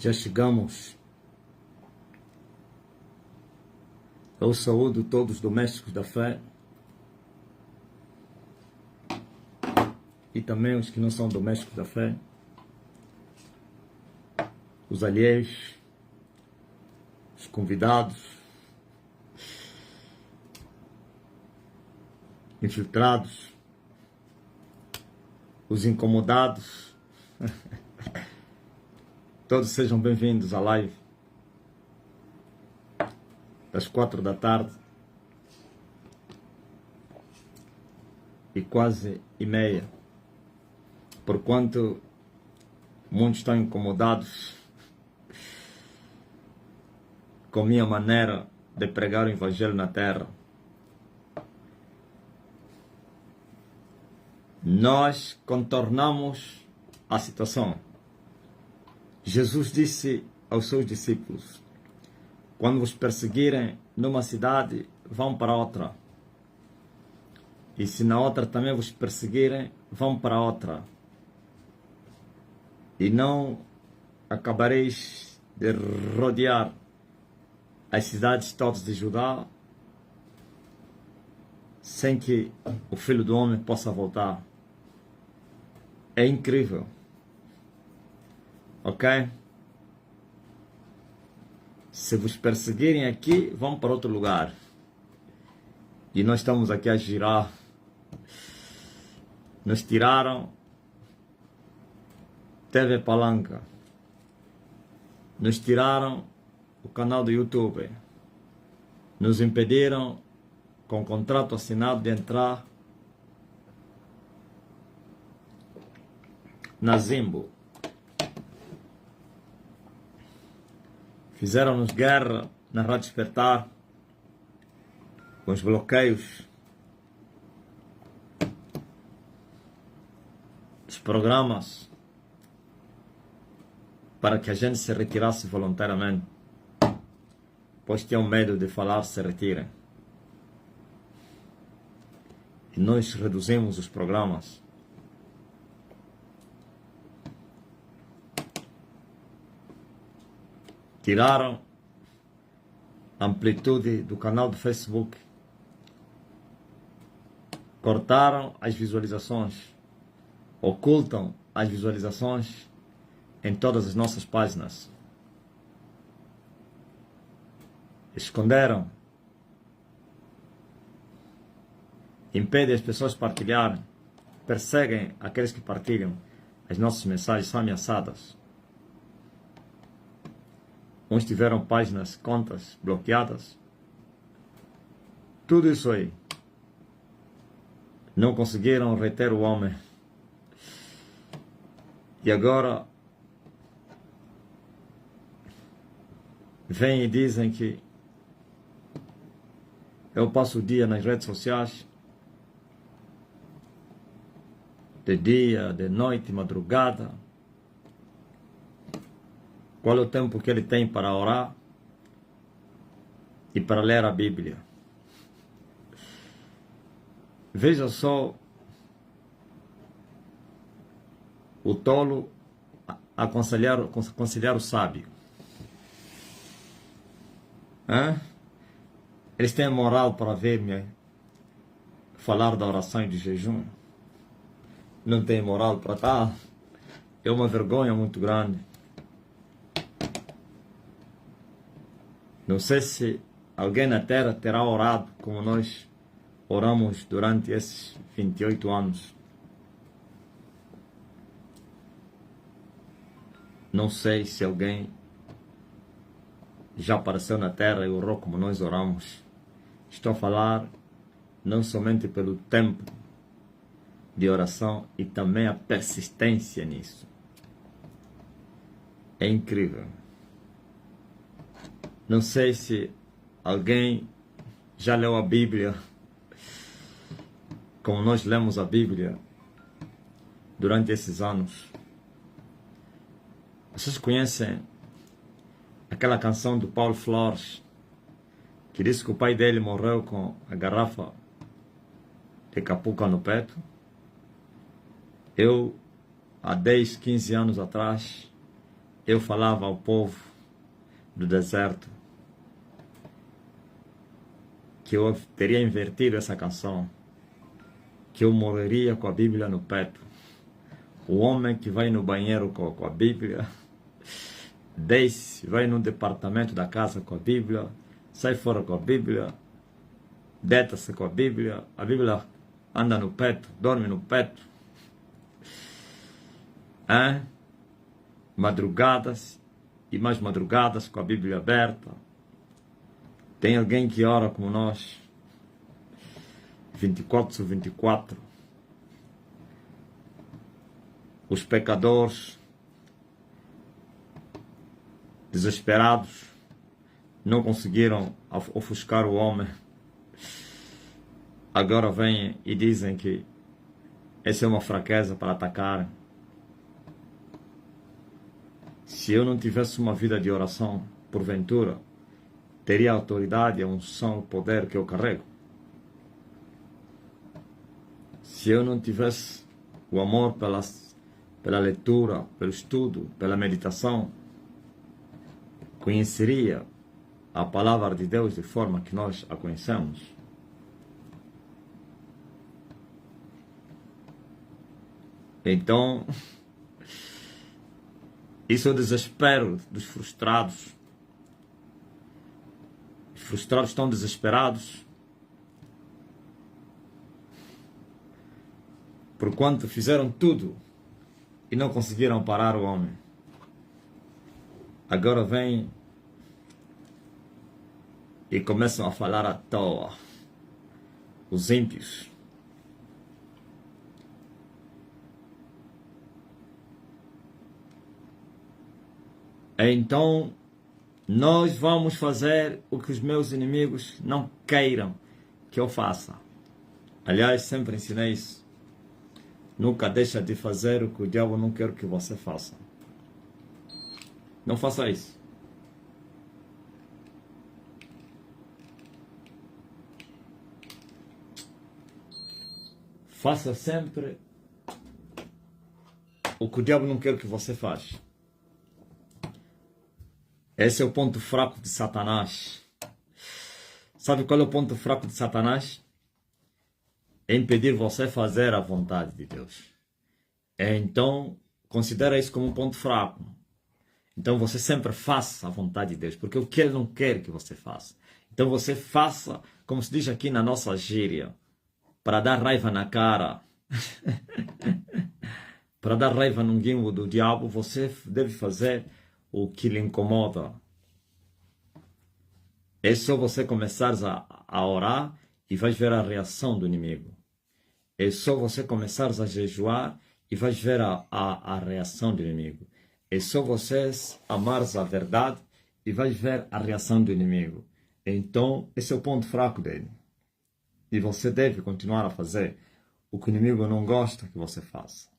Já chegamos. Eu saúdo todos os domésticos da fé e também os que não são domésticos da fé, os alheios, os convidados, infiltrados, os incomodados. Todos sejam bem-vindos à live das 4 da tarde e quase e meia, porquanto muitos estão incomodados com minha maneira de pregar o Evangelho na terra. Nós contornamos a situação. Jesus disse aos seus discípulos: quando vos perseguirem numa cidade, vão para outra. E se na outra também vos perseguirem, vão para outra. E não acabareis de rodear as cidades todas de Judá sem que o Filho do Homem possa voltar. É incrível. Ok? Se vos perseguirem aqui, vão para outro lugar. E nós estamos aqui a girar. Nos tiraram TV Palanca. Nos tiraram o canal do YouTube. Nos impediram, com contrato assinado, de entrar na Zimbo. Fizeram-nos guerra na Rádio Despertar, com os bloqueios, os programas, para que a gente se retirasse voluntariamente, pois tinham medo de falar, se retirem. E nós reduzimos os programas. Tiraram a amplitude do canal do Facebook. Cortaram as visualizações. Ocultam as visualizações em todas as nossas páginas. Esconderam. Impedem as pessoas de partilharem. Perseguem aqueles que partilham. As nossas mensagens são ameaçadas. Uns tiveram páginas, contas bloqueadas. Tudo isso aí. Não conseguiram reter o homem. E agora vêm e dizem que eu passo o dia nas redes sociais, de dia, de noite, madrugada. Qual é o tempo que ele tem para orar e para ler a Bíblia? Veja só o tolo aconselhar o sábio. Eles têm moral para ver-me falar da oração e de jejum. Não têm moral para tal. É uma vergonha muito grande. Não sei se alguém na terra terá orado como nós oramos durante esses 28 anos. Não sei se alguém já apareceu na terra e orou como nós oramos. Estou a falar não somente pelo tempo de oração e também a persistência nisso. É incrível. Não sei se alguém já leu a Bíblia como nós lemos a Bíblia durante esses anos. Vocês conhecem aquela canção do Paulo Flores, que disse que o pai dele morreu com a garrafa de capuca no peito? Eu, há 10, 15 anos atrás, eu falava ao povo do deserto que eu teria invertido essa canção, que eu morreria com a Bíblia no peito. O homem que vai no banheiro com a Bíblia, desce, vai no departamento da casa com a Bíblia, sai fora com a Bíblia, deita-se com a Bíblia anda no peito, dorme no peito. Madrugadas e mais madrugadas com a Bíblia aberta. Tem alguém que ora como nós, 24/24. Os pecadores, desesperados, não conseguiram ofuscar o homem. Agora vêm e dizem que essa é uma fraqueza para atacar. Se eu não tivesse uma vida de oração, porventura, teria a autoridade, a unção, o poder que eu carrego. Se eu não tivesse o amor pela leitura, pelo estudo, pela meditação, conheceria a palavra de Deus de forma que nós a conhecemos. Então, isso é o desespero dos frustrados. Os frustrados estão desesperados porquanto fizeram tudo e não conseguiram parar o homem. Agora vêm e começam a falar à toa. Os ímpios. Então, nós vamos fazer o que os meus inimigos não queiram que eu faça. Aliás, sempre ensinei isso. Nunca deixa de fazer o que o diabo não quer que você faça. Não faça isso. Faça sempre o que o diabo não quer que você faça. Esse é o ponto fraco de Satanás. Sabe qual é o ponto fraco de Satanás? É impedir você fazer a vontade de Deus. Então, considera isso como um ponto fraco. Então, você sempre faça a vontade de Deus, porque o que Ele não quer que você faça. Então, você faça, como se diz aqui na nossa gíria, para dar raiva na cara. Para dar raiva no guimbo do diabo, você deve fazer o que lhe incomoda. É só você começar a orar e vais ver a reação do inimigo. É só você começar a jejuar e vais ver a reação do inimigo. É só você amar a verdade e vais ver a reação do inimigo. Então, esse é o ponto fraco dele. E você deve continuar a fazer o que o inimigo não gosta que você faça.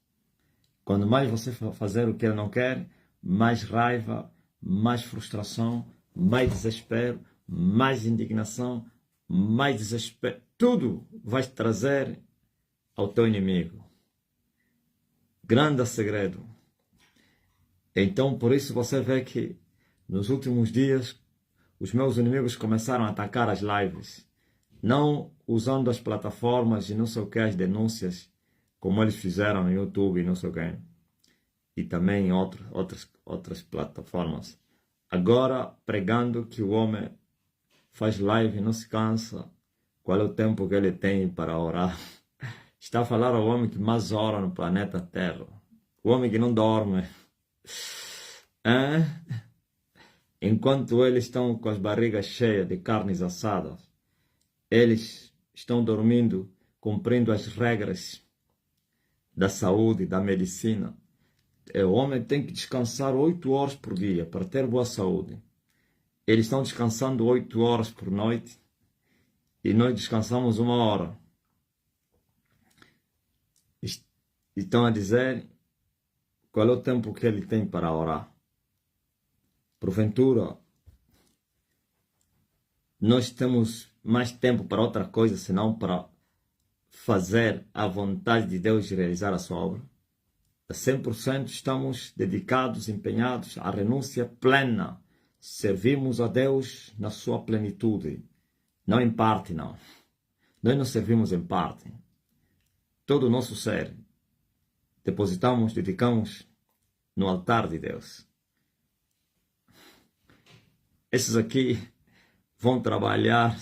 Quando mais você fazer o que ele não quer, mais raiva, mais frustração, mais desespero, mais indignação, mais desespero. Tudo vai trazer ao teu inimigo. Grande segredo. Então, por isso você vê que nos últimos dias os meus inimigos começaram a atacar as lives. Não usando as plataformas e não sei o que, as denúncias, como eles fizeram no YouTube e não sei o que. E também em outras plataformas. Agora, pregando que o homem faz live e não se cansa, qual é o tempo que ele tem para orar? Está a falar ao homem que mais ora no planeta Terra. O homem que não dorme. Enquanto eles estão com as barrigas cheias de carnes assadas, eles estão dormindo, cumprindo as regras da saúde, da medicina. O homem tem que descansar 8 horas por dia para ter boa saúde. Eles estão descansando 8 horas por noite e nós descansamos 1 hora. Estão a dizer qual é o tempo que ele tem para orar. Porventura, nós temos mais tempo para outra coisa senão para fazer a vontade de Deus e realizar a sua obra. A 100% estamos dedicados, empenhados à renúncia plena. Servimos a Deus na sua plenitude. Não em parte, não. Nós não servimos em parte. Todo o nosso ser depositamos, dedicamos no altar de Deus. Esses aqui vão trabalhar,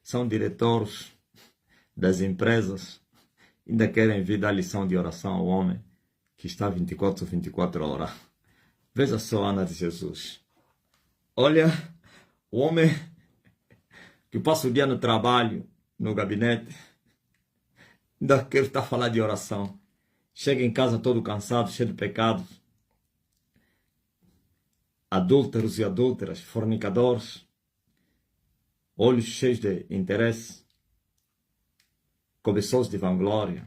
são diretores das empresas, ainda querem vir dar lição de oração ao homem que está 24 horas. Veja só a Ana de Jesus. Olha, o homem que passa o dia no trabalho, no gabinete, ainda quer estar a falar de oração. Chega em casa todo cansado, cheio de pecados. Adúlteros e adúlteras, fornicadores, olhos cheios de interesse, cobiçosos de vanglória,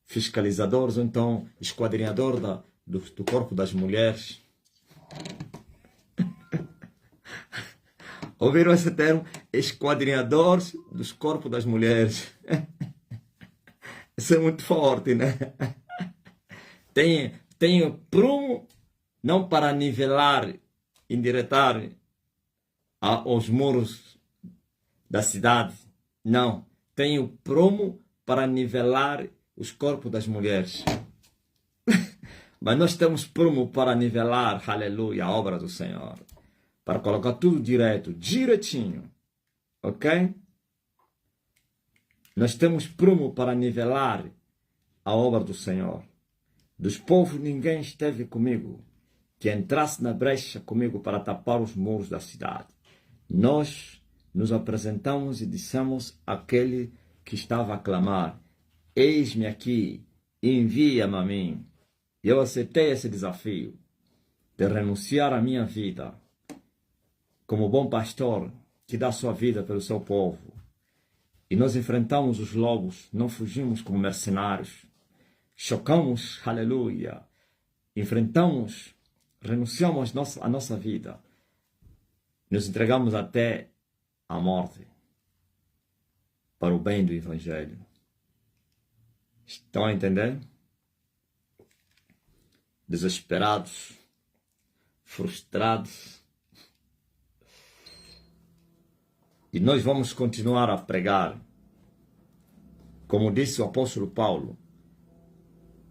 fiscalizadores, ou então esquadrinhador do corpo das mulheres. Ouviram esse termo? Esquadrinhadores dos corpos das mulheres. Isso é muito forte, né? Tem prumo, não para nivelar, endireitar os muros da cidade. Não. Tem o prumo para nivelar os corpos das mulheres. Mas nós temos prumo para nivelar, aleluia, a obra do Senhor. Para colocar tudo direitinho. Ok? Nós temos prumo para nivelar a obra do Senhor. Dos povos ninguém esteve comigo, que entrasse na brecha comigo para tapar os muros da cidade. Nós nos apresentamos e dissemos àquele que estava a clamar: eis-me aqui, envia-me a mim. E eu aceitei esse desafio de renunciar à minha vida como bom pastor que dá sua vida pelo seu povo. E nós enfrentamos os lobos, não fugimos como mercenários. Chocamos, aleluia. Enfrentamos, renunciamos à nossa vida. Nos entregamos até a morte para o bem do Evangelho. Estão a entender? Desesperados, frustrados. E nós vamos continuar a pregar, como disse o apóstolo Paulo,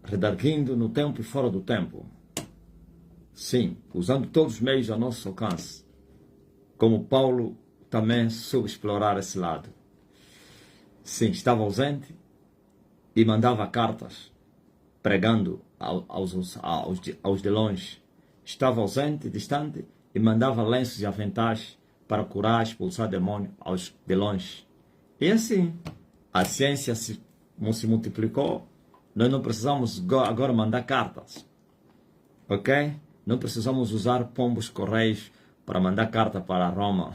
redarguindo no tempo e fora do tempo. Sim, usando todos os meios a nosso alcance, como Paulo também soube explorar esse lado. Sim, estava ausente e mandava cartas, pregando aos de longe. Estava ausente, distante, e mandava lenços e aventais para curar, expulsar demônio aos de longe. E assim, a ciência se multiplicou. Nós não precisamos agora mandar cartas. Ok? Não precisamos usar pombos correios para mandar carta para Roma.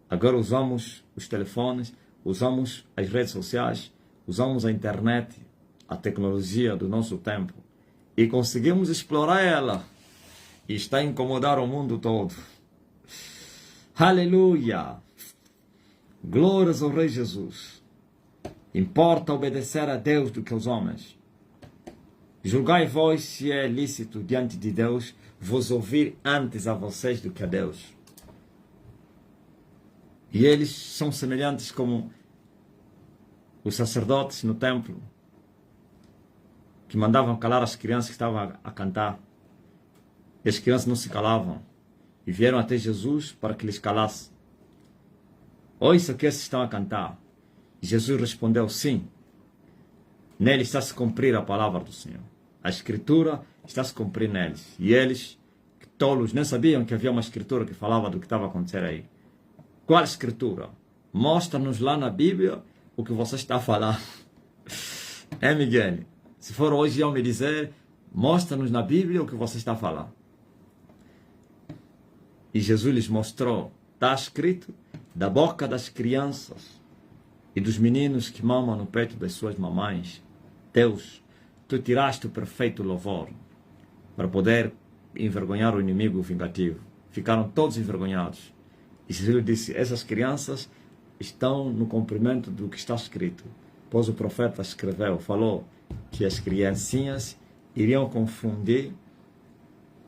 Agora usamos os telefones, usamos as redes sociais, usamos a internet, a tecnologia do nosso tempo. E conseguimos explorar ela. E está a incomodar o mundo todo. Aleluia! Glórias ao Rei Jesus. Importa obedecer a Deus do que aos homens. Julgai vós se é lícito diante de Deus vos ouvir antes a vocês do que a Deus. E eles são semelhantes como os sacerdotes no templo, que mandavam calar as crianças que estavam a cantar. E as crianças não se calavam. E vieram até Jesus para que lhes calasse. Ouça o que esses estão a cantar. E Jesus respondeu: sim. Nele está a se cumprir a palavra do Senhor. A escritura está a se cumprir neles. E eles, que tolos, nem sabiam que havia uma escritura que falava do que estava a acontecer aí. Qual escritura? Mostra-nos lá na Bíblia o que você está a falar. É, Miguel? Se for hoje eu me dizer, mostra-nos na Bíblia o que você está a falar. E Jesus lhes mostrou, está escrito, da boca das crianças e dos meninos que mamam no peito das suas mamães. Deus, tu tiraste o perfeito louvor para poder envergonhar o inimigo vingativo. Ficaram todos envergonhados. E Jesus disse: essas crianças estão no cumprimento do que está escrito. Pois o profeta escreveu, falou: que as criancinhas iriam confundir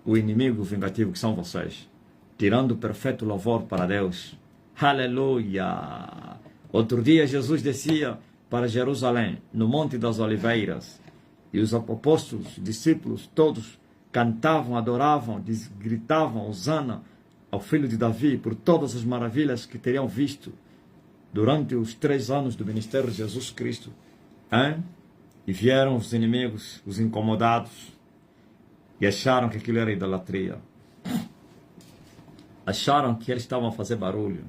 o inimigo vingativo que são vocês, tirando o perfeito louvor para Deus. Aleluia! Outro dia Jesus descia para Jerusalém, no Monte das Oliveiras, e os apóstolos, discípulos, todos cantavam, adoravam, gritavam hosana ao filho de Davi por todas as maravilhas que teriam visto durante os 3 anos do ministério de Jesus Cristo. E vieram os inimigos, os incomodados, e acharam que aquilo era idolatria. Acharam que eles estavam a fazer barulho.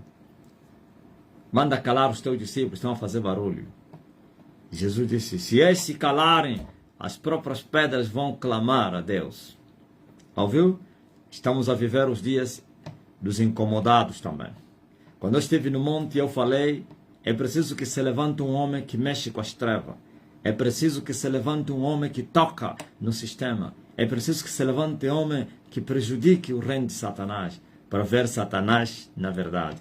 Manda calar os teus discípulos, estão a fazer barulho. E Jesus disse, se eles se calarem, as próprias pedras vão clamar a Deus. Ouviu? Estamos a viver os dias dos incomodados também. Quando eu estive no monte, eu falei, é preciso que se levante um homem que mexe com as trevas. É preciso que se levante um homem que toca no sistema. É preciso que se levante um homem que prejudique o reino de Satanás, para ver Satanás na verdade.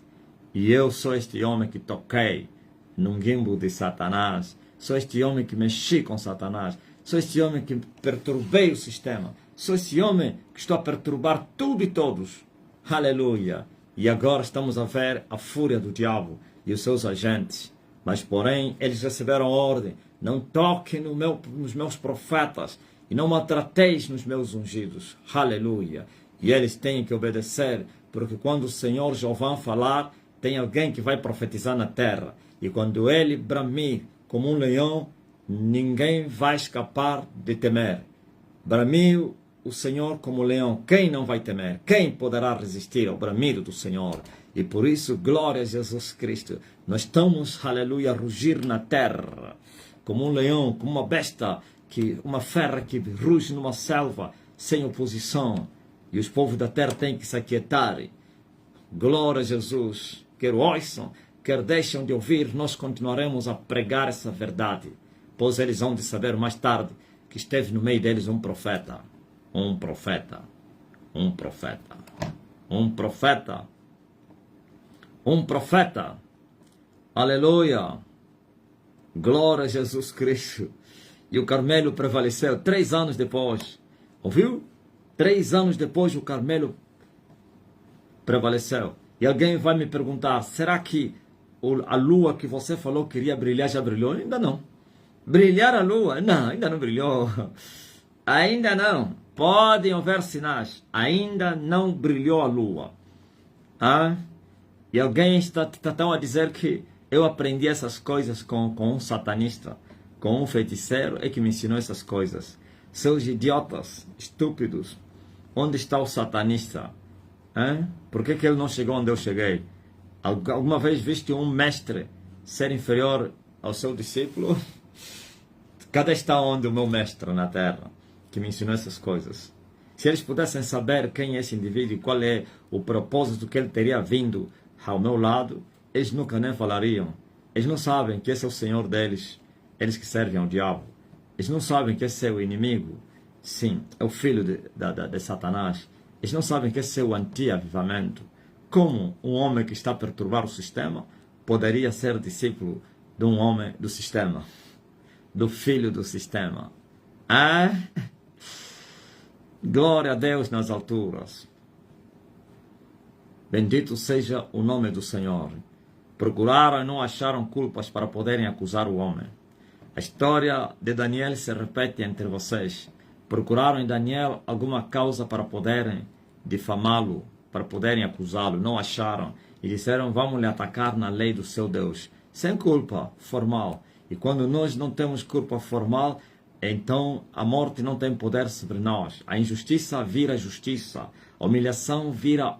E eu sou este homem que toquei num gimbal de Satanás. Sou este homem que mexi com Satanás. Sou este homem que perturbei o sistema. Sou este homem que estou a perturbar tudo e todos. Aleluia! E agora estamos a ver a fúria do diabo e os seus agentes. Mas, porém, eles receberam ordem. Não toquem nos meus profetas e não maltrateis nos meus ungidos. Aleluia! E eles têm que obedecer, porque quando o Senhor Jeová falar, tem alguém que vai profetizar na terra. E quando ele bramir como um leão, ninguém vai escapar de temer. Bramiu o Senhor como leão. Quem não vai temer? Quem poderá resistir ao bramido do Senhor? E por isso, glória a Jesus Cristo. Nós estamos, aleluia, a rugir na terra. Como um leão, como uma besta, uma fera que ruge numa selva, sem oposição. E os povos da terra têm que se aquietar. Glória a Jesus. Quer ouçam, quer deixem de ouvir, nós continuaremos a pregar essa verdade. Pois eles vão de saber mais tarde que esteve no meio deles um profeta. Um profeta. Um profeta. Um profeta. Um profeta. Aleluia. Glória a Jesus Cristo. E o Carmelo prevaleceu 3 anos depois. Ouviu? 3 anos depois o Carmelo prevaleceu. E alguém vai me perguntar, será que a lua que você falou que iria brilhar já brilhou? Ainda não. Brilhar a lua? Não, ainda não brilhou. Ainda não. Podem haver sinais. Ainda não brilhou a lua. E alguém está tão a dizer que eu aprendi essas coisas com um satanista, com um feiticeiro, é que me ensinou essas coisas. Seus idiotas, estúpidos. Onde está o satanista? Por que ele não chegou onde eu cheguei? Alguma vez viste um mestre ser inferior ao seu discípulo? Cadê está onde o meu mestre na terra, que me ensinou essas coisas? Se eles pudessem saber quem é esse indivíduo e qual é o propósito que ele teria vindo ao meu lado, eles nunca nem falariam. Eles não sabem que esse é o Senhor deles, eles que servem ao diabo. Eles não sabem que esse é o inimigo. Sim, é o filho de Satanás. Eles não sabem que esse é o anti-avivamento. Como um homem que está a perturbar o sistema poderia ser discípulo de um homem do sistema? Do filho do sistema? Glória a Deus nas alturas. Bendito seja o nome do Senhor. Procuraram e não acharam culpas para poderem acusar o homem. A história de Daniel se repete entre vocês. Procuraram em Daniel alguma causa para poderem difamá-lo, para poderem acusá-lo. Não acharam. E disseram, vamos lhe atacar na lei do seu Deus. Sem culpa formal. E quando nós não temos culpa formal, então a morte não tem poder sobre nós. A injustiça vira justiça. A humilhação vira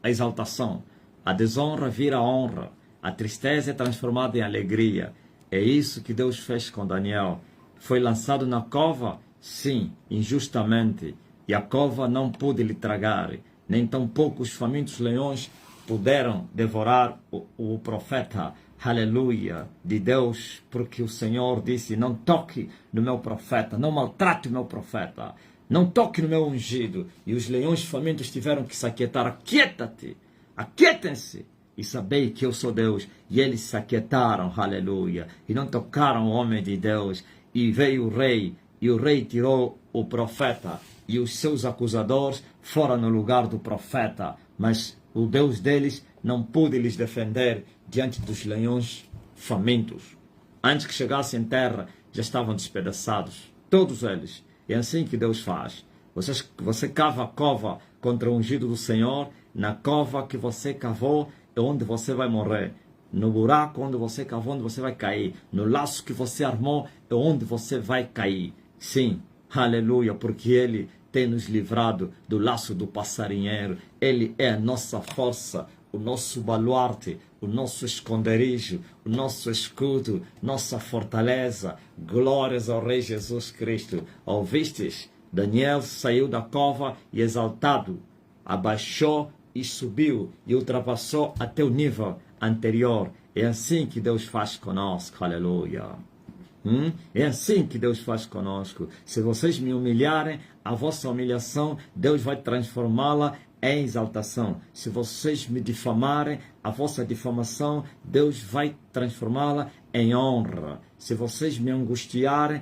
a exaltação. A desonra vira honra. A tristeza é transformada em alegria. É isso que Deus fez com Daniel. Foi lançado na cova? Sim, injustamente. E a cova não pôde lhe tragar. Nem tampouco os famintos leões puderam devorar o profeta. Aleluia, de Deus, porque o Senhor disse, não toque no meu profeta, não maltrate o meu profeta, não toque no meu ungido. E os leões famintos tiveram que se aquietar. Aquieta-te, aquietem-se e sabei que eu sou Deus. E eles se aquietaram, aleluia, e não tocaram o homem de Deus. E veio o rei, e o rei tirou o profeta, e os seus acusadores foram no lugar do profeta, mas o Deus deles não pôde lhes defender diante dos leões famintos. Antes que chegassem em terra, já estavam despedaçados, todos eles. É assim que Deus faz. Você cava a cova contra o ungido do Senhor, na cova que você cavou é onde você vai morrer. No buraco onde você cavou, onde você vai cair. No laço que você armou é onde você vai cair. Sim, aleluia, porque Ele tem nos livrado do laço do passarinheiro. Ele é a nossa força, o nosso baluarte, o nosso esconderijo, o nosso escudo, nossa fortaleza. Glórias ao Rei Jesus Cristo. Ouvistes? Daniel saiu da cova e exaltado, abaixou e subiu e ultrapassou até o nível anterior. É assim que Deus faz conosco, aleluia. É assim que Deus faz conosco. Se vocês me humilharem, a vossa humilhação, Deus vai transformá-la em exaltação. Se vocês me difamarem, a vossa difamação, Deus vai transformá-la em honra. Se vocês me angustiarem,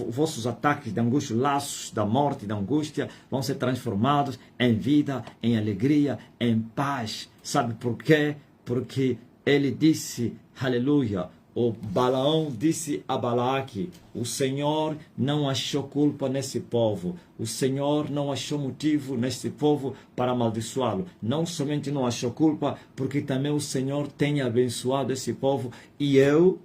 vossos ataques de angústia, laços da morte e da angústia vão ser transformados em vida, em alegria, em paz. Sabe por quê? Porque ele disse, aleluia, o Balaão disse a Balaque, o Senhor não achou culpa nesse povo, o Senhor não achou motivo nesse povo para amaldiçoá-lo. Não somente não achou culpa, porque também o Senhor tem abençoado esse povo e eu,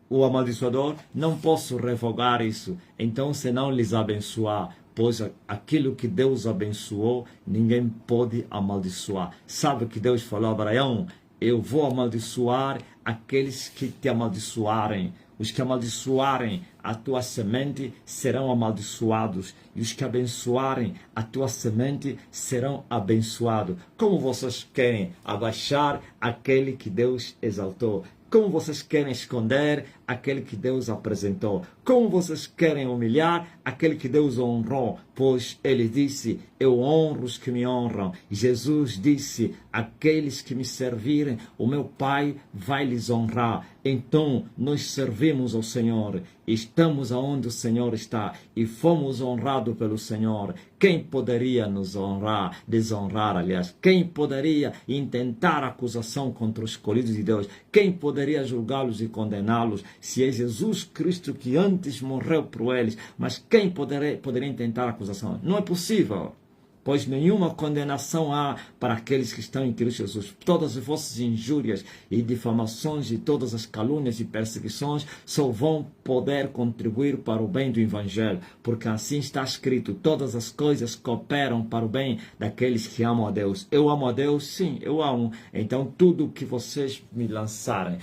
o amaldiçoador, não posso revogar isso. Então, se não lhes abençoar, pois aquilo que Deus abençoou, ninguém pode amaldiçoar. Sabe o que Deus falou a Abraão? Eu vou amaldiçoar aqueles que te amaldiçoarem. Os que amaldiçoarem a tua semente serão amaldiçoados. E os que abençoarem a tua semente serão abençoados. Como vocês querem abaixar aquele que Deus exaltou? Como vocês querem esconder aquele que Deus apresentou? Como vocês querem humilhar aquele que Deus honrou? Pois ele disse, eu honro os que me honram. Jesus disse, aqueles que me servirem, o meu Pai vai lhes honrar. Então, nós servimos ao Senhor, estamos aonde o Senhor está e fomos honrados pelo Senhor. Quem poderia nos honrar, desonrar, aliás? Quem poderia intentar acusação contra os escolhidos de Deus? Quem poderia julgá-los e condená-los? Se é Jesus Cristo que antes morreu por eles, mas quem poderia intentar acusação? Não é possível. Pois nenhuma condenação há para aqueles que estão em Cristo Jesus. Todas as vossas injúrias e difamações e todas as calúnias e perseguições só vão poder contribuir para o bem do Evangelho, porque assim está escrito, todas as coisas cooperam para o bem daqueles que amam a Deus. Eu amo a Deus? Sim, eu amo. Então tudo que vocês me lançarem,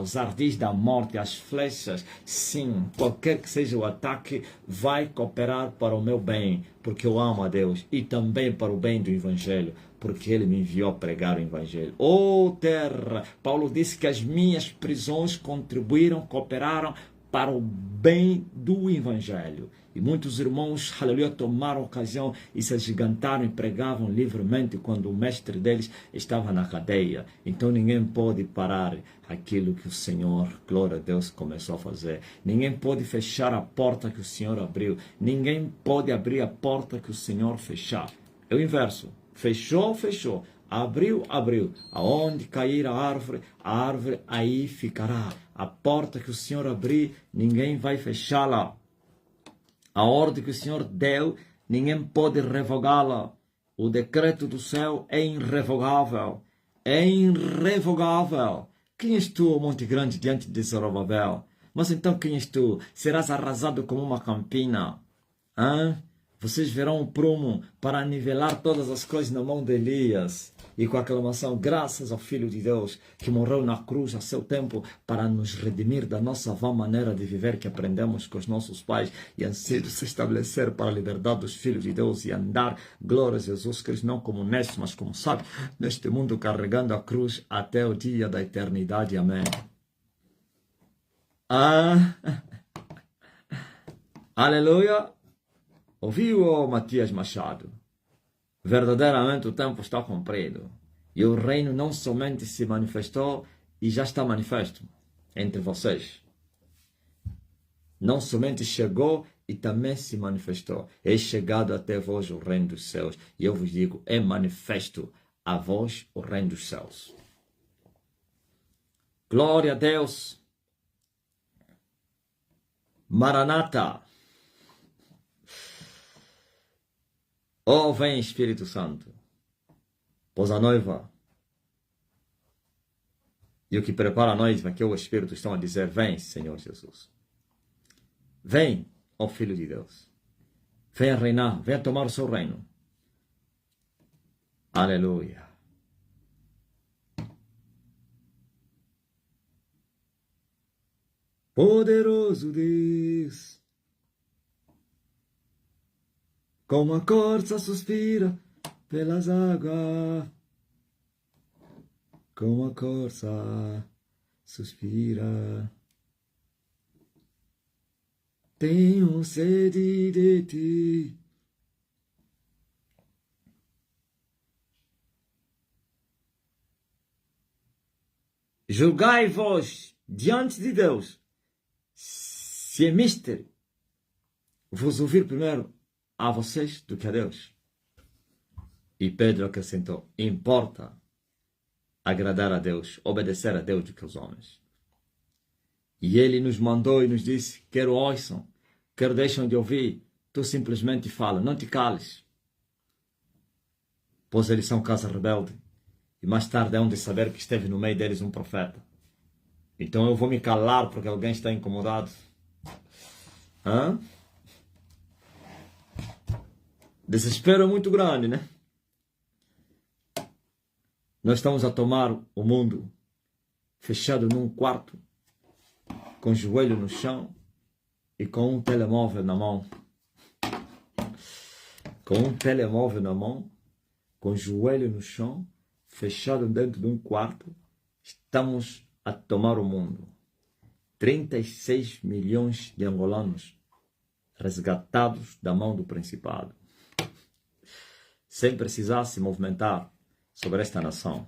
os ardis da morte, as flechas, sim, qualquer que seja o ataque, vai cooperar para o meu bem, porque eu amo a Deus, e também para o bem do Evangelho, porque Ele me enviou a pregar o Evangelho. Oh terra! Paulo disse que as minhas prisões contribuíram, cooperaram para o bem do Evangelho. E muitos irmãos, aleluia, tomaram ocasião e se agigantaram e pregavam livremente quando o mestre deles estava na cadeia. Então ninguém pode parar aquilo que o Senhor, glória a Deus, começou a fazer. Ninguém pode fechar a porta que o Senhor abriu. Ninguém pode abrir a porta que o Senhor fechar. É o inverso. Fechou, fechou. Abriu, abriu. Aonde cair a árvore aí ficará. A porta que o Senhor abrir, ninguém vai fechá-la. A ordem que o Senhor deu, ninguém pode revogá-la. O decreto do céu é irrevogável. É irrevogável. Quem és tu, Monte Grande, diante de Zorobabel? Mas então quem és tu? Serás arrasado como uma campina. Vocês verão o prumo para nivelar todas as coisas na mão de Elias. E com a aclamação, graças ao Filho de Deus, que morreu na cruz a seu tempo para nos redimir da nossa vã maneira de viver que aprendemos com os nossos pais e assim se estabelecer para a liberdade dos filhos de Deus e andar, glória a Jesus Cristo, não como neste, mas como sabe, neste mundo carregando a cruz até o dia da eternidade. Amém. Aleluia. Ouviu, Matias Machado? Verdadeiramente o tempo está cumprido. E o reino não somente se manifestou e já está manifesto entre vocês. Não somente chegou, e também se manifestou. É chegado até vós o reino dos céus. E eu vos digo, é manifesto a vós o reino dos céus. Glória a Deus. Maranata. Oh, vem Espírito Santo. Pois a noiva e o que prepara a noiva, que é o Espírito, estão a dizer, vem, Senhor Jesus. Vem, ó Filho de Deus. Venha reinar, venha tomar o seu reino. Aleluia. Poderoso Deus, como a corça suspira pelas águas, como a corça suspira. Tenho sede de ti. Julgai-vos diante de Deus, se é mister vos ouvir primeiro a vocês do que a Deus. E Pedro acrescentou, importa agradar a Deus, obedecer a Deus do que aos homens. E ele nos mandou e nos disse, quer ouçam, quer deixam de ouvir, tu simplesmente fala, não te cales. Pois eles são casa rebelde. E mais tarde hão de saber que esteve no meio deles um profeta. Então eu vou me calar porque alguém está incomodado. Hã? Desespero é muito grande, né? Nós estamos a tomar o mundo fechado num quarto, com o joelho no chão e com um telemóvel na mão. Com um telemóvel na mão, com o joelho no chão, fechado dentro de um quarto, estamos a tomar o mundo. 36 milhões de angolanos resgatados da mão do Principado, sem precisar se movimentar sobre esta nação.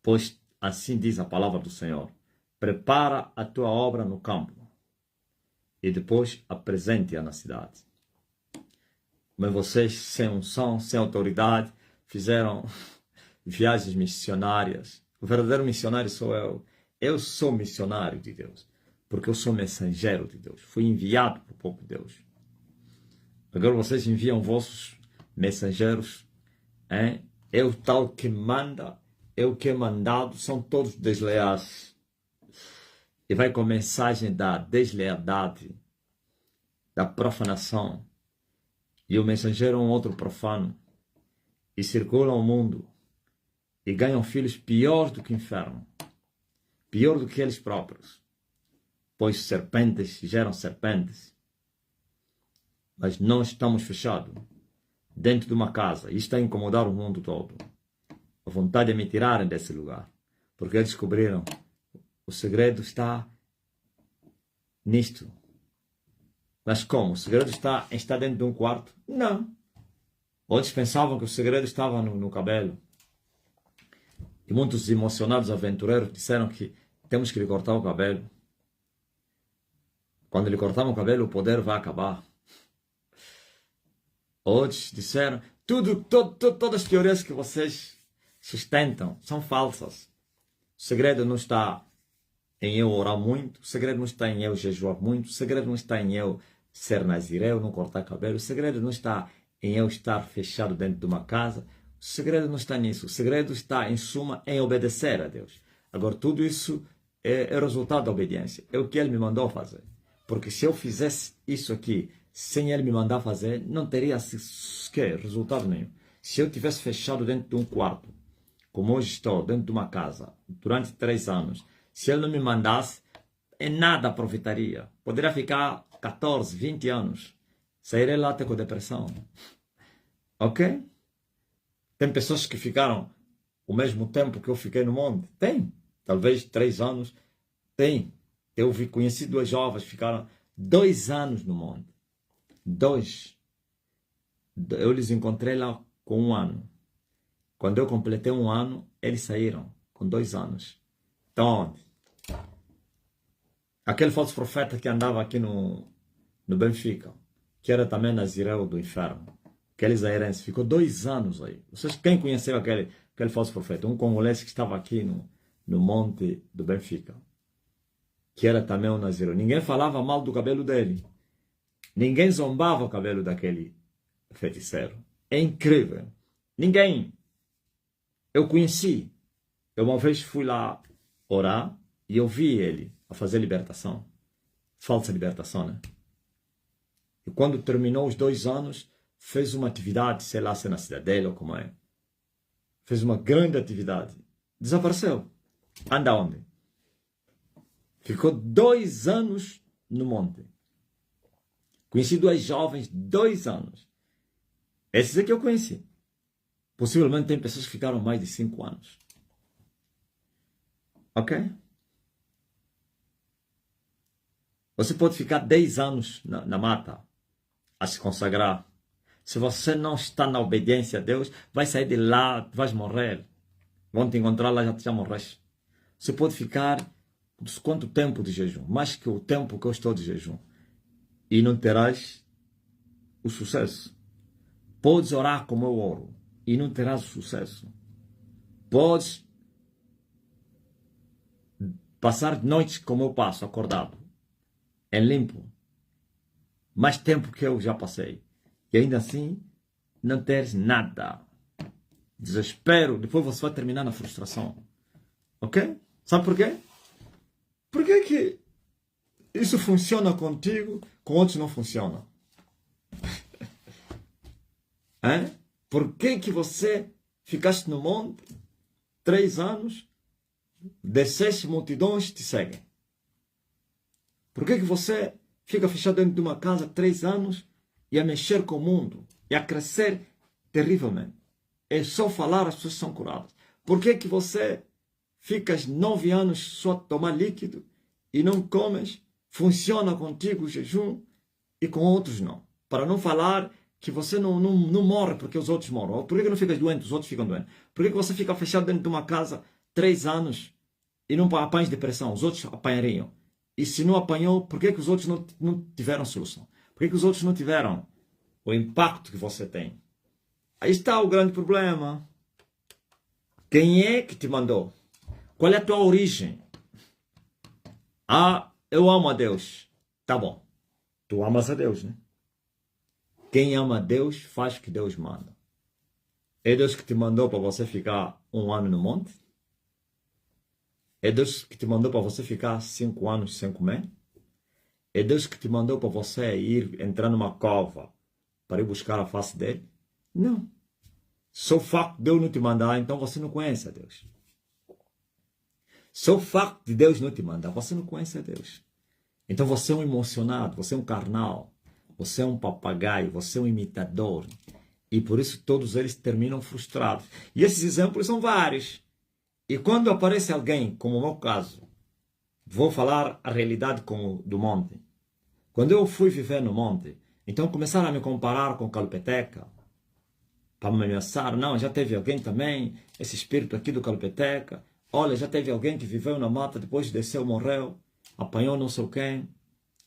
Pois assim diz a palavra do Senhor, prepara a tua obra no campo e depois apresente-a na cidade. Mas vocês, sem unção, sem autoridade, fizeram viagens missionárias. O verdadeiro missionário sou eu. Eu sou missionário de Deus, porque eu sou mensageiro de Deus. Fui enviado por povo de Deus. Agora vocês enviam vossos mensageiros. Hein? Eu tal que manda, eu que é mandado, são todos desleais. E vai com a mensagem da deslealdade, da profanação. E o mensageiro é um outro profano. E circulam o mundo. E ganham filhos piores do que o inferno. Pior do que eles próprios. Pois serpentes geram serpentes. Mas nós estamos fechados. Dentro de uma casa. E está a incomodar o mundo todo. A vontade é me tirarem desse lugar. Porque eles descobriram. O segredo está nisto. Mas como? O segredo está dentro de um quarto? Não. Outros pensavam que o segredo estava no cabelo. E muitos emocionados aventureiros disseram que temos que lhe cortar o cabelo. Quando lhe cortamos o cabelo, o poder vai acabar. Outros disseram, todas as teorias que vocês sustentam são falsas. O segredo não está em eu orar muito, o segredo não está em eu jejuar muito, o segredo não está em eu ser nazireu, não cortar cabelo, o segredo não está em eu estar fechado dentro de uma casa, o segredo não está nisso, o segredo está, em suma, em obedecer a Deus. Agora, tudo isso é resultado da obediência, é o que Ele me mandou fazer. Porque se eu fizesse isso aqui, sem Ele me mandar fazer, não teria resultado nenhum. Se eu tivesse fechado dentro de um quarto, como hoje estou, dentro de uma casa, durante 3 anos, se Ele não me mandasse, em nada aproveitaria. Poderia ficar 14, 20 anos. Sairei lá até com depressão. Ok? Tem pessoas que ficaram o mesmo tempo que eu fiquei no monte? Tem. Talvez 3 anos. Tem. Eu conheci 2 jovens que ficaram 2 anos no monte. 2. Eu lhes encontrei lá com 1 ano. Quando eu completei 1 ano, eles saíram com 2 anos. Então, onde? Aquele falso profeta que andava aqui no Benfica, que era também nazireu do inferno, aquele israelense, ficou 2 anos aí. Vocês, quem conheceu aquele falso profeta? Um congolês que estava aqui no monte do Benfica, que era também um nazireu. Ninguém falava mal do cabelo dele. Ninguém zombava o cabelo daquele feiticeiro. É incrível. Ninguém. Eu conheci. Eu uma vez fui lá orar e eu vi ele a fazer libertação. Falsa libertação, né? E quando terminou os 2 anos, fez uma atividade, sei lá se é na cidadela ou como é. Fez uma grande atividade. Desapareceu. Anda onde? Ficou 2 anos no monte. Conheci 2 jovens, 2 anos. Esses é que eu conheci. Possivelmente tem pessoas que ficaram mais de 5 anos. Ok? Você pode ficar 10 anos na mata a se consagrar. Se você não está na obediência a Deus, vai sair de lá, vais morrer. Vão te encontrar lá, já morreste. Você pode ficar quanto tempo de jejum? Mais que o tempo que eu estou de jejum. E não terás o sucesso. Podes orar como eu oro e não terás o sucesso. Podes passar noites como eu passo, acordado, em limpo. Mais tempo que eu já passei. E ainda assim, não teres nada. Desespero. Depois você vai terminar na frustração. Ok? Sabe por quê? Por que isso funciona contigo, com outros não funciona? Por que você ficaste no monte 3 anos, desceste, multidões te seguem? Por que você fica fechado dentro de uma casa 3 anos e a mexer com o mundo e a crescer terrivelmente? É só falar, as pessoas são curadas. Por que você ficas 9 anos só a tomar líquido e não comes? Funciona contigo o jejum e com outros não. Para não falar que você não morre porque os outros morrem. Por que não ficas doente, os outros ficam doentes? Por que você fica fechado dentro de uma casa 3 anos e não apanhas depressão? Os outros apanhariam. E se não apanhou, por que os outros não tiveram solução? Por que os outros não tiveram o impacto que você tem? Aí está o grande problema. Quem é que te mandou? Qual é a tua origem? Ah, eu amo a Deus. Tá bom. Tu amas a Deus, né? Quem ama a Deus faz o que Deus manda. É Deus que te mandou para você ficar 1 ano no monte? É Deus que te mandou para você ficar 5 anos sem comer? É Deus que te mandou para você entrar numa cova para ir buscar a face dele? Não. Só o facto de Deus não te mandar, então você não conhece a Deus. Só o facto de Deus não te mandar, você não conhece a Deus. Então você é um emocionado, você é um carnal, você é um papagaio, você é um imitador. E por isso todos eles terminam frustrados. E esses exemplos são vários. E quando aparece alguém, como o meu caso, vou falar a realidade do monte. Quando eu fui viver no monte, então começaram a me comparar com Calopeteca, para me ameaçar. Não, já teve alguém também, esse espírito aqui do Calopeteca. Olha, já teve alguém que viveu na mata, depois desceu, morreu, apanhou não sei quem,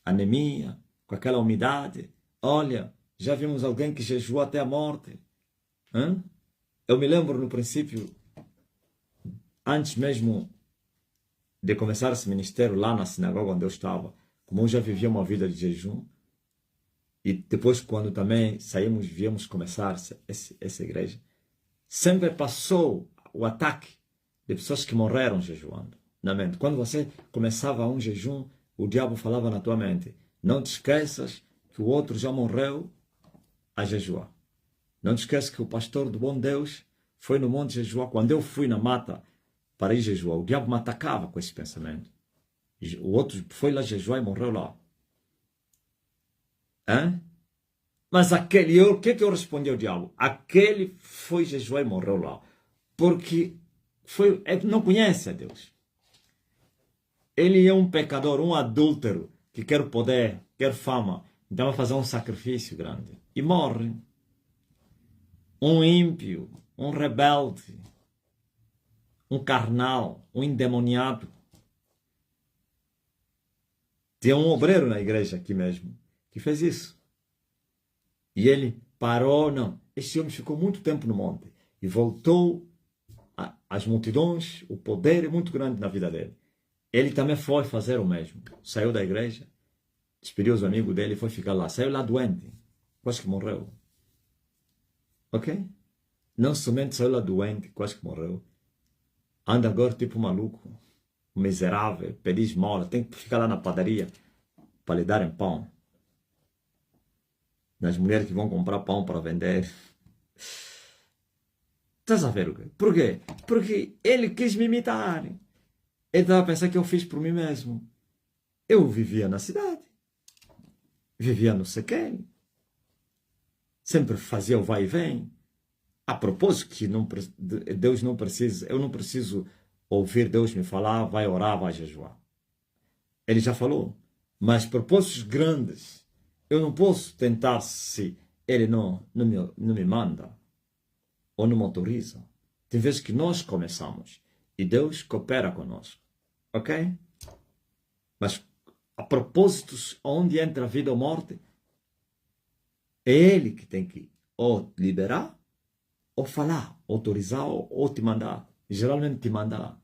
anemia, com aquela umidade. Olha, já vimos alguém que jejuou até a morte. Eu me lembro no princípio, antes mesmo de começar esse ministério lá na sinagoga onde eu estava, como eu já vivia uma vida de jejum, e depois quando também viemos começar essa igreja, sempre passou o ataque de pessoas que morreram jejuando na mente. Quando você começava um jejum, o diabo falava na tua mente: não te esqueças que o outro já morreu a jejuar. Não te esqueças que o pastor do bom Deus foi no monte jejuar. Quando eu fui na mata para ir jejuar, o diabo me atacava com esse pensamento. O outro foi lá jejuar e morreu lá. Mas aquele, o que eu respondi ao diabo? Aquele foi jejuar e morreu lá. Porque não conhece a Deus. Ele é um pecador, um adúltero, que quer poder, quer fama. Então vai fazer um sacrifício grande. E morre. Um ímpio, um rebelde, um carnal, um endemoniado. Tinha um obreiro na igreja aqui mesmo que fez isso. E ele parou, não. Este homem ficou muito tempo no monte e voltou às multidões, o poder é muito grande na vida dele. Ele também foi fazer o mesmo. Saiu da igreja, despediu os amigos dele e foi ficar lá. Saiu lá doente, quase que morreu. Ok? Não somente saiu lá doente, quase que morreu. Anda agora tipo maluco, miserável, pede esmola, tem que ficar lá na padaria para lhe darem pão. Nas mulheres que vão comprar pão para vender. Estás a ver o quê? Por quê? Porque ele quis me imitar. Ele estava a pensar que eu fiz por mim mesmo. Eu vivia na cidade. Vivia no sequer. Sempre fazia o vai e vem. A propósito que Deus não precisa, eu não preciso ouvir Deus me falar, vai orar, vai jejuar. Ele já falou. Mas propósitos grandes, eu não posso tentar se ele não me manda ou não me autoriza. Tem vezes que nós começamos e Deus coopera conosco. Ok? Mas a propósitos onde entra a vida ou morte, é Ele que tem que ou liberar, ou falar, autorizar, ou te mandar. Geralmente te manda.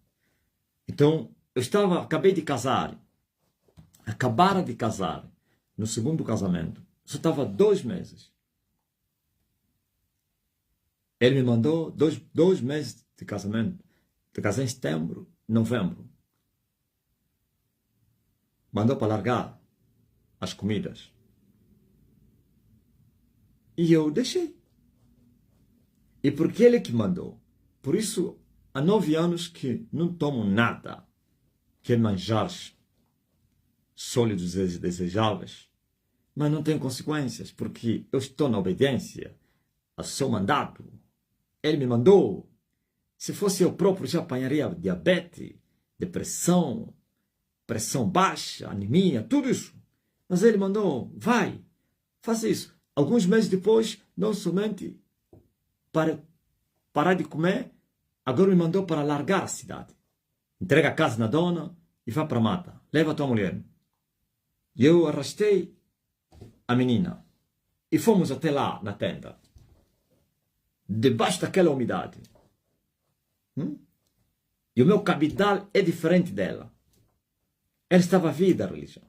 Então, acabei de casar. Acabara de casar. No segundo casamento. Só estava 2 meses. Ele me mandou 2 meses de casamento. Eu casei em setembro, novembro. Mandou para largar as comidas. E eu deixei. E porque ele que mandou. Por isso, há 9 anos que não tomo nada que é manjares sólidos e desejáveis. Mas não tem consequências, porque eu estou na obediência ao seu mandato. Ele me mandou. Se fosse eu próprio, já apanharia diabetes, depressão, pressão baixa, anemia, tudo isso. Mas ele mandou, vai, faça isso. Alguns meses depois, não somente para parar de comer, agora me mandou para largar a cidade. Entrega a casa na dona e vá para a mata. Leva a tua mulher. E eu arrastei a menina e fomos até lá na tenda. Debaixo daquela umidade. E o meu cabidal é diferente dela. Ela estava viva da religião.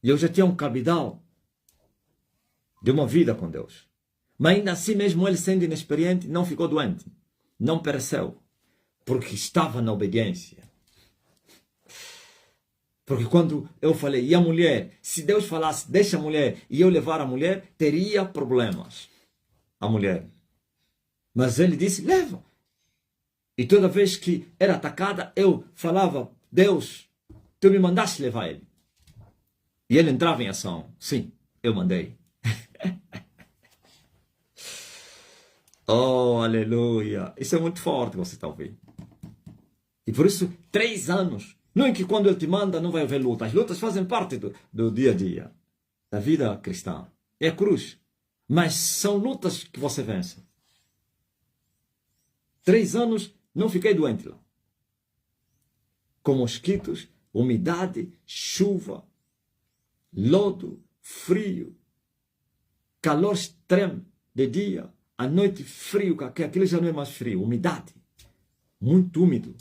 E eu já tinha um cabidal de uma vida com Deus. Mas ainda assim mesmo ele sendo inexperiente, não ficou doente. Não pereceu. Porque estava na obediência. Porque quando eu falei, e a mulher? Se Deus falasse, deixa a mulher, e eu levar a mulher, teria problemas. A mulher. Mas ele disse, leva. E toda vez que era atacada, eu falava, Deus, tu me mandaste levar ele. E ele entrava em ação. Sim, eu mandei. Oh, aleluia. Isso é muito forte, você está ouvindo. E por isso, 3 anos. Não é que quando ele te manda não vai haver lutas. As lutas fazem parte do dia a dia. Da vida cristã. É a cruz. Mas são lutas que você vence. 3 anos não fiquei doente lá. Com mosquitos, umidade, chuva, lodo, frio, calor extremo de dia, à noite frio, aquilo já não é mais frio, umidade, muito úmido.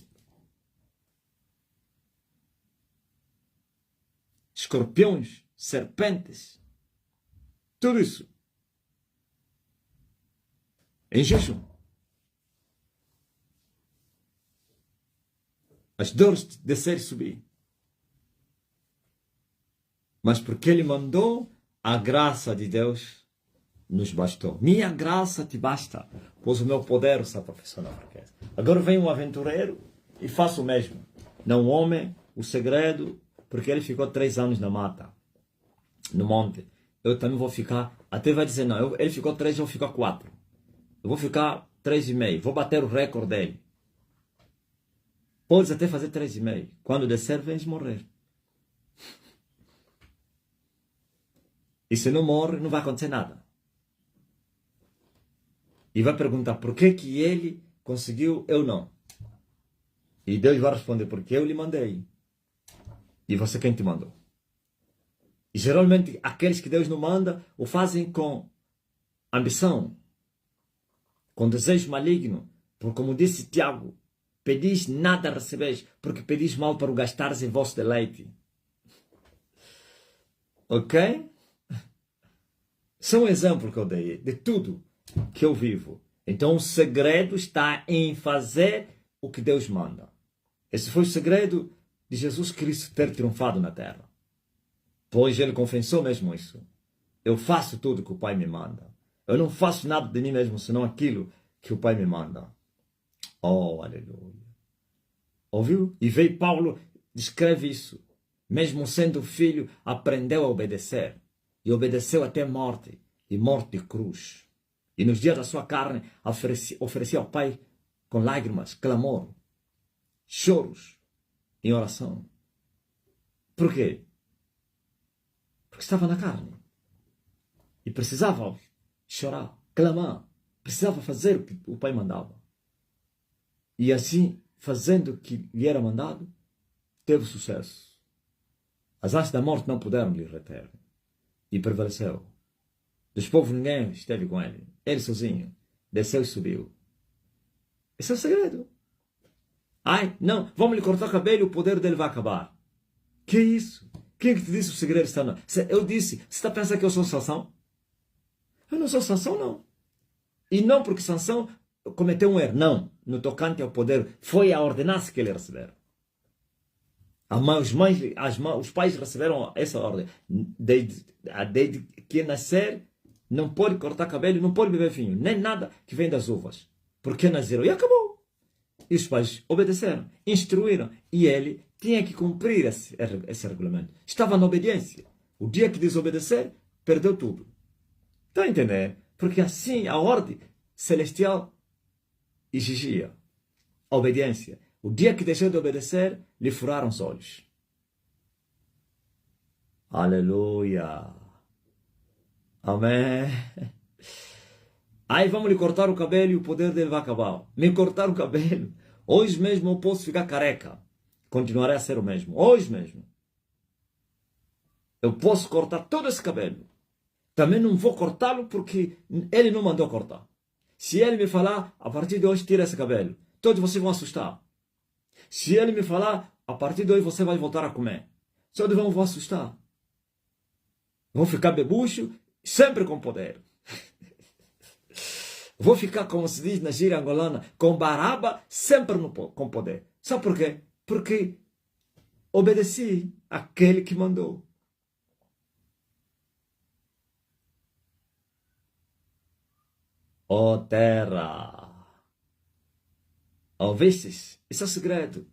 Escorpiões, serpentes, tudo isso. Em jejum. As dores de descer e subir. Mas porque Ele mandou, a graça de Deus nos bastou. Minha graça te basta, pois o meu poder se aperfeiçoa na fraqueza. Agora vem um aventureiro e faço o mesmo. Não homem, o segredo, porque ele ficou 3 anos na mata, no monte. Eu também vou ficar, até vai dizer, não, ele ficou 3, eu vou ficar 4. Eu vou ficar 3,5, vou bater o recorde dele. Podes até fazer 3,5. Quando descer, vens morrer. E se não morre, não vai acontecer nada. E vai perguntar por que ele conseguiu, eu não. E Deus vai responder, porque eu lhe mandei. E você quem te mandou? E geralmente aqueles que Deus não manda o fazem com ambição, com desejo maligno. Porque como disse Tiago, pedis nada recebeis, porque pedis mal para o gastares em vosso deleite. Ok? Isso é um exemplo que eu dei de tudo que eu vivo. Então o segredo está em fazer o que Deus manda. Esse foi o segredo de Jesus Cristo ter triunfado na terra. Pois ele confessou mesmo isso. Eu faço tudo que o Pai me manda. Eu não faço nada de mim mesmo, senão aquilo que o Pai me manda. Oh, aleluia. Ouviu? E veio Paulo, descreve isso. Mesmo sendo filho, aprendeu a obedecer. E obedeceu até morte. E morte de cruz. E nos dias da sua carne, oferecia ao Pai com lágrimas, clamor, choros, em oração. Por quê? Porque estava na carne. E precisava chorar, clamar. Precisava fazer o que o Pai mandava. E assim, fazendo o que lhe era mandado, teve sucesso. As hastes da morte não puderam lhe reter. E prevaleceu. Dos povos ninguém esteve com ele. Ele sozinho. Desceu e subiu. Esse é o segredo. Ai, não, vamos lhe cortar o cabelo e o poder dele vai acabar. Que isso? Quem é que te disse o segredo está no... Eu disse, você está pensando que eu sou Sansão? Eu não sou Sansão, não. E não porque Sansão cometeu um erro. Não. No tocante ao poder, foi a ordenança que ele recebeu. Os pais receberam essa ordem. Desde que nascer, não pode cortar cabelo, não pode beber vinho, nem nada que vem das uvas. Porque nasceram. E acabou. E os pais obedeceram, instruíram. E ele tinha que cumprir esse regulamento. Estava na obediência. O dia que desobedecer, perdeu tudo. Está a entender? Porque assim a ordem celestial exigia a obediência. O dia que deixou de obedecer, lhe furaram os olhos. Aleluia. Amém. Aí vamos lhe cortar o cabelo e o poder dele vai acabar. Me cortar o cabelo. Hoje mesmo eu posso ficar careca. Continuarei a ser o mesmo. Hoje mesmo. Eu posso cortar todo esse cabelo. Também não vou cortá-lo porque ele não mandou cortar. Se ele me falar, a partir de hoje tira esse cabelo, todos vocês vão assustar. Se ele me falar, a partir de hoje você vai voltar a comer, todos vão assustar. Vou ficar bebucho, sempre com poder. Vou ficar, como se diz na gíria angolana, com baraba, sempre com poder. Sabe por quê? Porque obedeci àquele que mandou. Ó terra! Ouvistes? Esse é o segredo.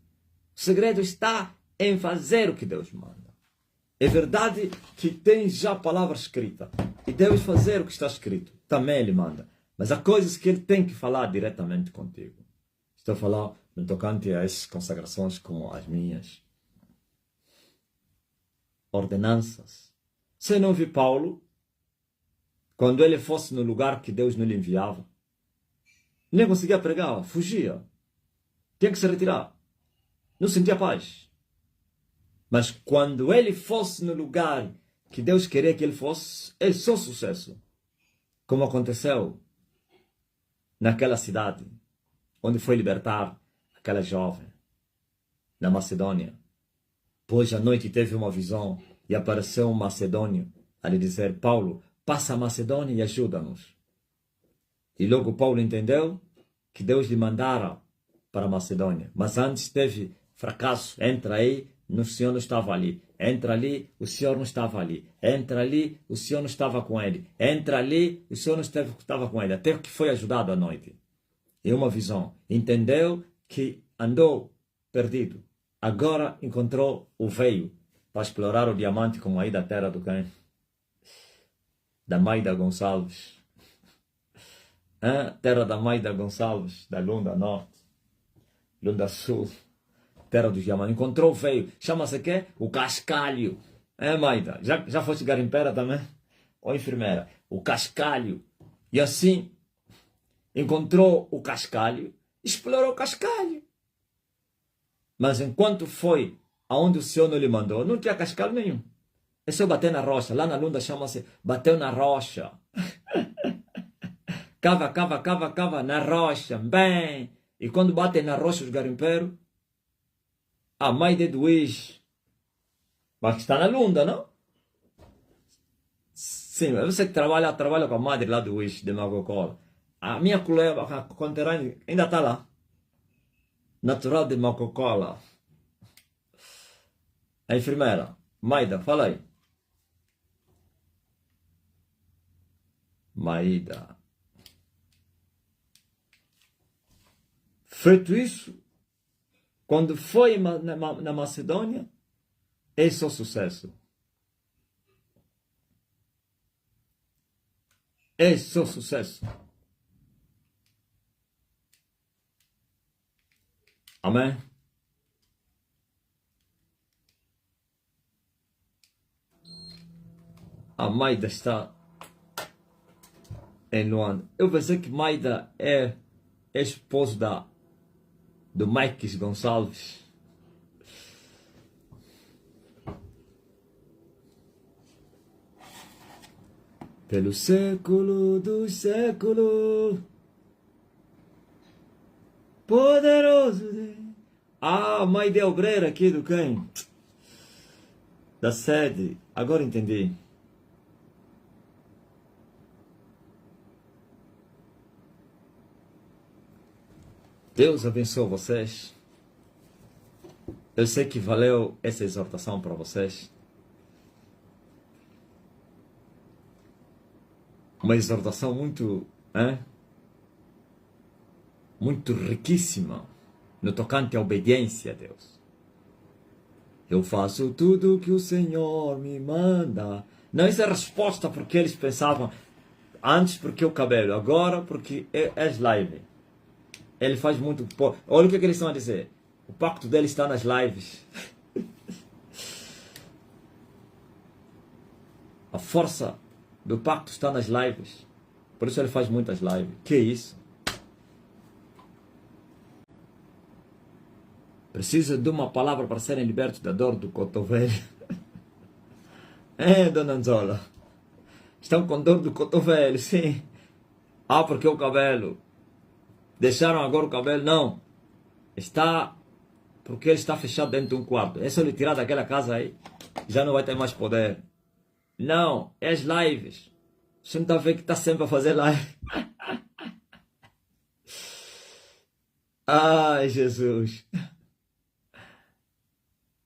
O segredo está em fazer o que Deus manda. É verdade que tem já a palavra escrita. E Deus fazer o que está escrito. Também Ele manda. Mas há coisas que Ele tem que falar diretamente contigo. Estou a falar no tocante a essas consagrações como as minhas. Ordenanças. Você não viu Paulo? Quando ele fosse no lugar que Deus não lhe enviava, nem conseguia pregar, fugia. Tinha que se retirar. Não sentia paz. Mas quando ele fosse no lugar que Deus queria que ele fosse, ele só sucesso. Como aconteceu naquela cidade, onde foi libertar aquela jovem, na Macedônia. Pois à noite teve uma visão e apareceu um macedônio a lhe dizer: Paulo, passa a Macedônia e ajuda-nos. E logo Paulo entendeu que Deus lhe mandara para a Macedônia. Mas antes teve fracasso. Entra aí, o Senhor não estava ali. Entra ali, o Senhor não estava ali. Entra ali, o Senhor não estava com ele. Entra ali, o Senhor não estava com ele. Até que foi ajudado à noite. E uma visão. Entendeu que andou perdido. Agora encontrou o veio para explorar o diamante como aí da terra do quem? Da Maida Gonçalves. Terra da Maida Gonçalves, da Lunda Norte, Lunda Sul, terra dos diamantes. Encontrou o veio. Chama-se o quê? O cascalho. Maida? Já foste garimpeira também? Ou enfermeira? O cascalho. E assim, encontrou o cascalho, explorou o cascalho. Mas enquanto foi aonde o Senhor não lhe mandou. Não tinha cascalho nenhum. É só bater na rocha. Lá na Lunda chama-se bateu na rocha. Cava, cava, cava, cava na rocha. Bem. E quando batem na rocha os garimpeiros, a mãe de Luís, mas que está na Lunda, não? Sim, você que trabalha com a madre lá do Luís, de Macocola. A minha colega, a conterrânea, ainda está lá. Natural de Macocola. A enfermeira, Maida, fala aí. Maida. Feito isso, quando foi na Macedônia, é só sucesso. É só sucesso. Amém? A Maida está em Luanda. Eu pensei que Maida é esposo do Mike Gonçalves. Pelo século dos séculos, poderoso Deus. Ah, mãe de obreira aqui do quem? Da sede. Agora entendi. Deus abençoe vocês. Eu sei que valeu essa exortação para vocês. Uma exortação muito riquíssima no tocante à obediência a Deus. Eu faço tudo o que o Senhor me manda. Não, isso é resposta porque eles pensavam antes porque o cabelo, agora porque é live. Ele faz muito. Olha o que eles estão a dizer. O pacto dele está nas lives. A força do pacto está nas lives. Por isso ele faz muitas lives. Que isso? Precisa de uma palavra para serem libertos da dor do cotovelo. Dona Anzola? Estão com dor do cotovelo, sim. Ah, porque o cabelo. Deixaram agora o cabelo? Não. Está porque ele está fechado dentro de um quarto. É só ele tirar daquela casa aí. Já não vai ter mais poder. Não, é as lives. Você não está vendo que está sempre a fazer live. Ai, Jesus.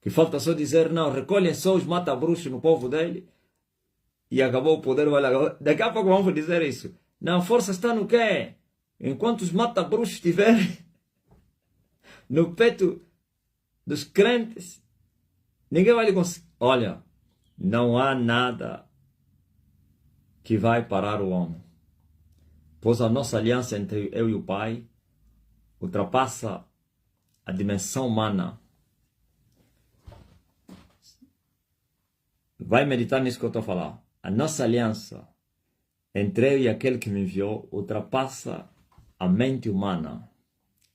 Que falta só dizer, não, recolhem só os mata-bruxos no povo dele e acabou o poder. Daqui a pouco vamos dizer isso. Não, força está no quê? Enquanto os mata-bruxos estiverem no peito dos crentes, ninguém vai lhe conseguir. Olha, não há nada que vai parar o homem. Pois a nossa aliança entre eu e o Pai ultrapassa a dimensão humana. Vai meditar nisso que eu estou a falar. A nossa aliança entre eu e aquele que me enviou ultrapassa a mente humana.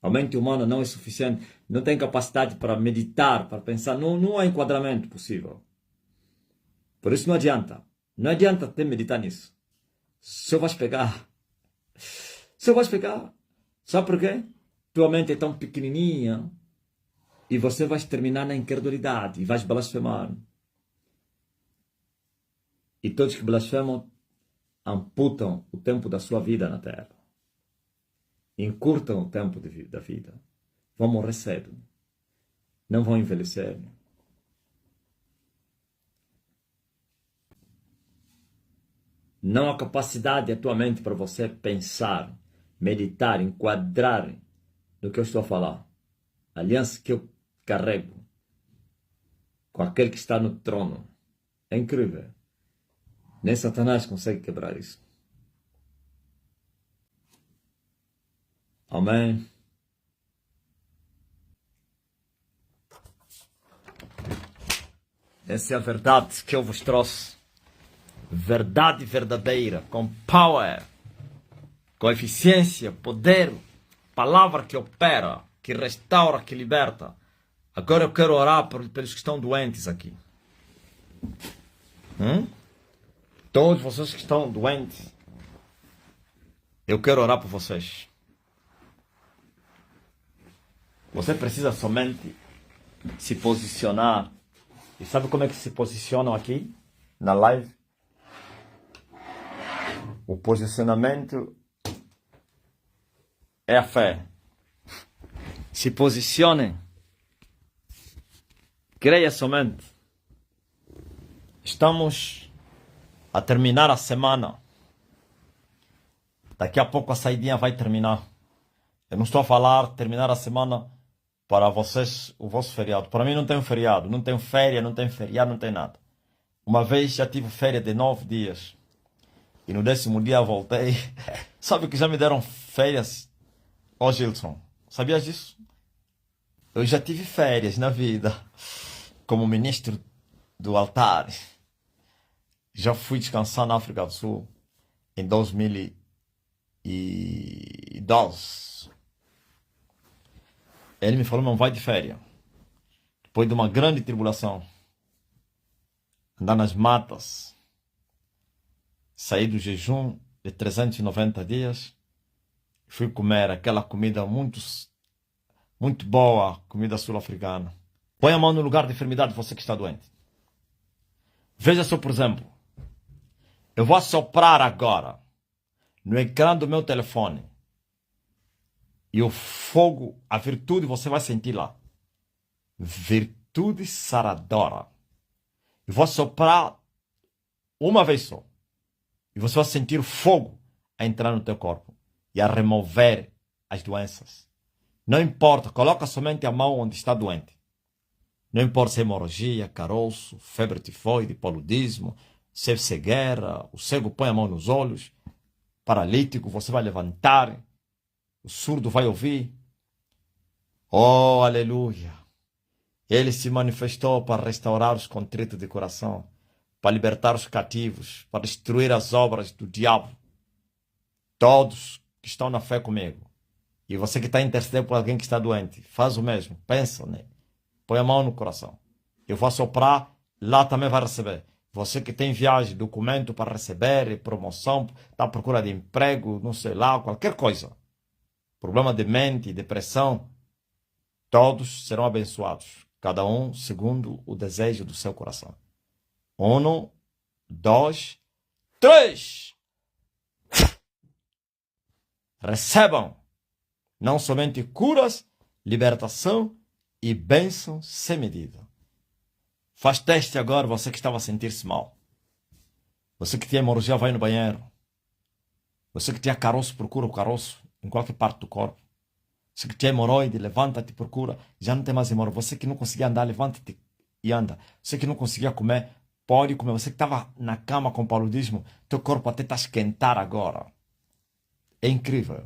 A mente humana não é suficiente, não tem capacidade para meditar, para pensar, não há enquadramento possível. Por isso não adianta até meditar nisso. Só vais pegar. Sabe por quê? Tua mente é tão pequenininha e você vai terminar na incredulidade e vais blasfemar. E todos que blasfemam amputam o tempo da sua vida na terra. Encurtam o tempo da vida. Vão morrer cedo. Não vão envelhecer. Não há capacidade atualmente para você pensar, meditar, enquadrar no que eu estou a falar. A aliança que eu carrego com aquele que está no trono. É incrível. Nem Satanás consegue quebrar isso. Amém. Essa é a verdade que eu vos trouxe. Verdade verdadeira, com power, com eficiência, poder, palavra que opera, que restaura, que liberta. Agora eu quero orar pelos que estão doentes aqui. Todos vocês que estão doentes, eu quero orar por vocês. Você precisa somente se posicionar. E sabe como é que se posicionam aqui na live? O posicionamento é a fé. Se posicionem. Creia somente. Estamos a terminar a semana. Daqui a pouco a saidinha vai terminar. Eu não estou a falar terminar a semana para vocês, o vosso feriado. Para mim não tem um feriado, não tem férias, não tem feriado, não tem nada. Uma vez já tive férias de 9 dias. E no 10º dia voltei. Sabe que já me deram férias? Ó, Gilson, sabias disso? Eu já tive férias na vida. Como ministro do altar. Já fui descansar na África do Sul em 2012. Ele me falou, não vai de férias. Depois de uma grande tribulação. Andar nas matas. Saí do jejum de 390 dias. Fui comer aquela comida muito boa, comida sul-africana. Põe a mão no lugar de enfermidade, você que está doente. Veja só, por exemplo. Eu vou assoprar agora no ecrã do meu telefone. E o fogo, a virtude, você vai sentir lá. Virtude saradora. Eu vou soprar uma vez só. E você vai sentir o fogo a entrar no teu corpo. E a remover as doenças. Não importa, coloca somente a mão onde está doente. Não importa se é hemorragia, caroço, febre tifoide, paludismo, se é cegueira, o cego põe a mão nos olhos, paralítico, você vai levantar, o surdo vai ouvir. Oh, aleluia! Ele se manifestou para restaurar os contritos de coração, para libertar os cativos, para destruir as obras do diabo. Todos que estão na fé comigo. E você que está intercedendo por alguém que está doente, faz o mesmo, pensa nele. Põe a mão no coração. Eu vou soprar, lá também vai receber. Você que tem viagem, documento para receber, promoção, está à procura de emprego, não sei lá, qualquer coisa. Problema de mente, depressão. Todos serão abençoados. Cada um segundo o desejo do seu coração. 1, 2, 3. Recebam não somente curas, libertação e bênção sem medida. Faz teste agora, você que estava a sentir-se mal. Você que tinha hemorragia, vai no banheiro. Você que tinha caroço, procura o caroço em qualquer parte do corpo. Você que tinha hemorroide, levanta-te, procura. Já não tem mais hemorroide. Você que não conseguia andar, levanta-te e anda. Você que não conseguia comer, pode comer. Você que estava na cama com paludismo, teu corpo até está a esquentar agora. É incrível.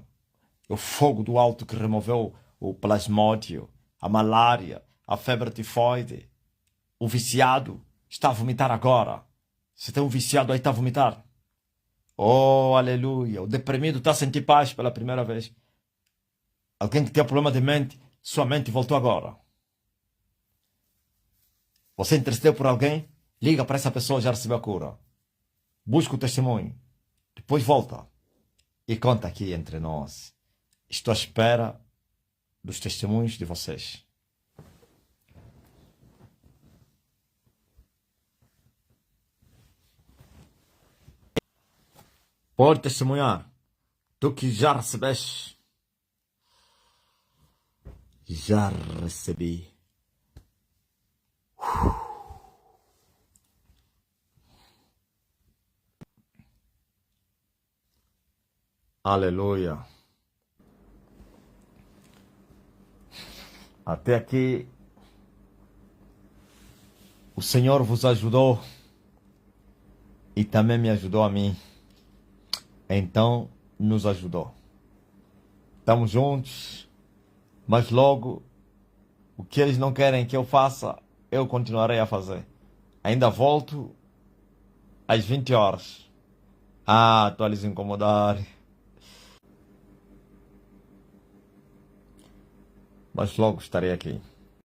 O fogo do alto que removeu o plasmódio, a malária, a febre tifoide. O viciado está a vomitar agora. Você tem um viciado aí, está a vomitar. Oh, aleluia. O deprimido está a sentir paz pela primeira vez. Alguém que tinha problema de mente, sua mente voltou agora. Você intercedeu por alguém? Liga para essa pessoa, já recebeu a cura. Busca o testemunho. Depois volta. E conta aqui entre nós. Estou à espera dos testemunhos de vocês. Pode testemunhar. Tu que já recebeste. Já recebi. Aleluia. Até aqui o Senhor vos ajudou e também me ajudou a mim. Então nos ajudou. Estamos juntos, mas logo o que eles não querem que eu faça, eu continuarei a fazer. Ainda volto às 20 horas. Ah, estou a lhes incomodar. Mas logo estarei aqui.